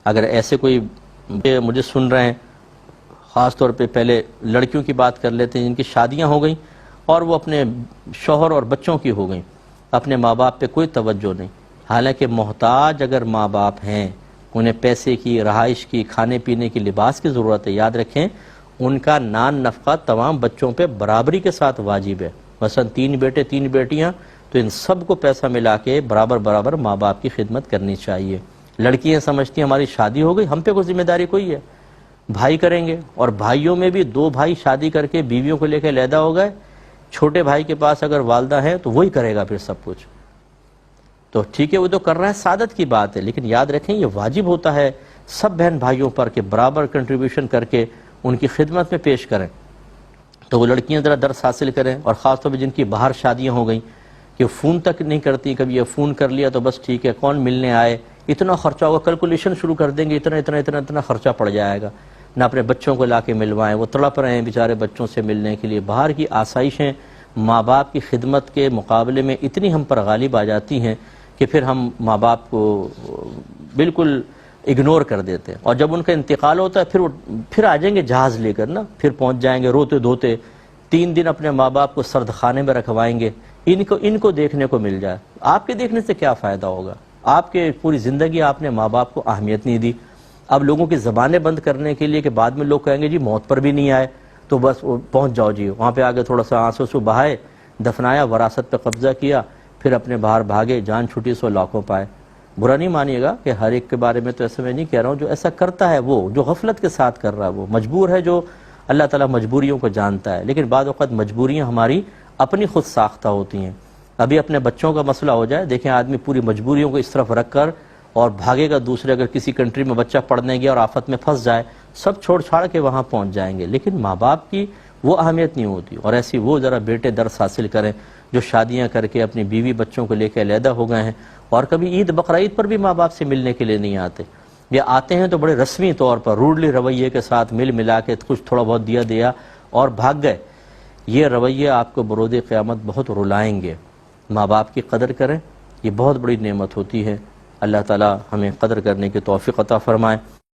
اگر ایسے کوئی مجھے سن رہے ہیں، خاص طور پہ پہلے لڑکیوں کی بات کر لیتے ہیں جن کی شادیاں ہو گئیں اور وہ اپنے شوہر اور بچوں کی ہو گئیں، اپنے ماں باپ پہ کوئی توجہ نہیں، حالانکہ محتاج اگر ماں باپ ہیں، انہیں پیسے کی، رہائش کی، کھانے پینے کی، لباس کی ضرورت ہے، یاد رکھیں ان کا نان نفقہ تمام بچوں پہ برابری کے ساتھ واجب ہے۔ مثلا 3 بیٹے 3 بیٹیاں، تو ان سب کو پیسہ ملا کے برابر برابر ماں باپ کی خدمت کرنی چاہیے۔ لڑکیاں سمجھتی ہیں ہماری شادی ہو گئی، ہم پہ کوئی ذمہ داری کوئی ہے، بھائی کریں گے، اور بھائیوں میں بھی 2 بھائی شادی کر کے بیویوں کو لے کے علیحدہ ہو گئے، چھوٹے بھائی کے پاس اگر والدہ ہیں تو وہی کرے گا پھر سب کچھ، تو ٹھیک ہے وہ تو کر رہا ہے، سعادت کی بات ہے، لیکن یاد رکھیں یہ واجب ہوتا ہے سب بہن بھائیوں پر کہ برابر کنٹریبیوشن کر کے ان کی خدمت میں پیش کریں۔ تو وہ لڑکیاں ذرا درس حاصل کریں، اور خاص طور پہ جن کی باہر شادیاں ہو گئیں کہ فون تک نہیں کرتی، کبھی یہ فون کر لیا تو بس ٹھیک ہے کون ملنے آئے، اتنا خرچہ ہوگا، کیلکولیشن شروع کر دیں گے، اتنا خرچہ پڑ جائے گا، نہ اپنے بچوں کو لا کے ملوائیں، وہ تڑپ رہے ہیں بیچارے بچوں سے ملنے کے لیے۔ باہر کی آسائشیں ماں باپ کی خدمت کے مقابلے میں اتنی ہم پر غالب آ جاتی ہیں کہ پھر ہم ماں باپ کو بالکل اگنور کر دیتے ہیں، اور جب ان کا انتقال ہوتا ہے پھر آ جائیں گے جہاز لے کر نا، پھر پہنچ جائیں گے روتے دھوتے، 3 دن اپنے ماں باپ کو سرد خانے میں رکھوائیں گے، ان کو دیکھنے کو مل جائے، آپ کے دیکھنے سے کیا فائدہ ہوگا؟ آپ کے پوری زندگی آپ نے ماں باپ کو اہمیت نہیں دی۔ اب لوگوں کی زبانیں بند کرنے کے لیے کہ بعد میں لوگ کہیں گے جی موت پر بھی نہیں آئے تو بس پہنچ جاؤ جی، وہاں پہ آگے تھوڑا سا آنسو بہائے، دفنایا، وراثت پہ قبضہ کیا، پھر اپنے باہر بھاگے، جان چھٹی سو لاکھوں پائے۔ برا نہیں مانیے گا کہ ہر ایک کے بارے میں تو ایسا میں نہیں کہہ رہا ہوں، جو ایسا کرتا ہے وہ جو غفلت کے ساتھ کر رہا ہے وہ مجبور ہے، جو اللہ تعالیٰ مجبوریوں کو جانتا ہے، لیکن بعض اوقات مجبوریاں ہماری اپنی خود ساختہ ہوتی ہیں۔ ابھی اپنے بچوں کا مسئلہ ہو جائے، دیکھیں آدمی پوری مجبوریوں کو اس طرف رکھ کر اور بھاگے گا دوسرے، اگر کسی کنٹری میں بچہ پڑھنے گیا اور آفت میں پھنس جائے، سب چھوڑ چھاڑ کے وہاں پہنچ جائیں گے، لیکن ماں باپ کی وہ اہمیت نہیں ہوتی۔ اور ایسی وہ ذرا بیٹے درس حاصل کریں جو شادیاں کر کے اپنی بیوی بچوں کو لے کے علیحدہ ہو گئے ہیں، اور کبھی عید بقرعید پر بھی ماں باپ سے ملنے کے لیے نہیں آتے، یا آتے ہیں تو بڑے رسمی طور پر روڈلی رویے کے ساتھ ملا کے کچھ تھوڑا بہت دیا اور بھاگ گئے۔ یہ رویے آپ کو برود قیامت بہت رلائیں گے۔ ماں باپ کی قدر کریں، یہ بہت بڑی نعمت ہوتی ہے، اللہ تعالی ہمیں قدر کرنے کی توفیق عطا فرمائے۔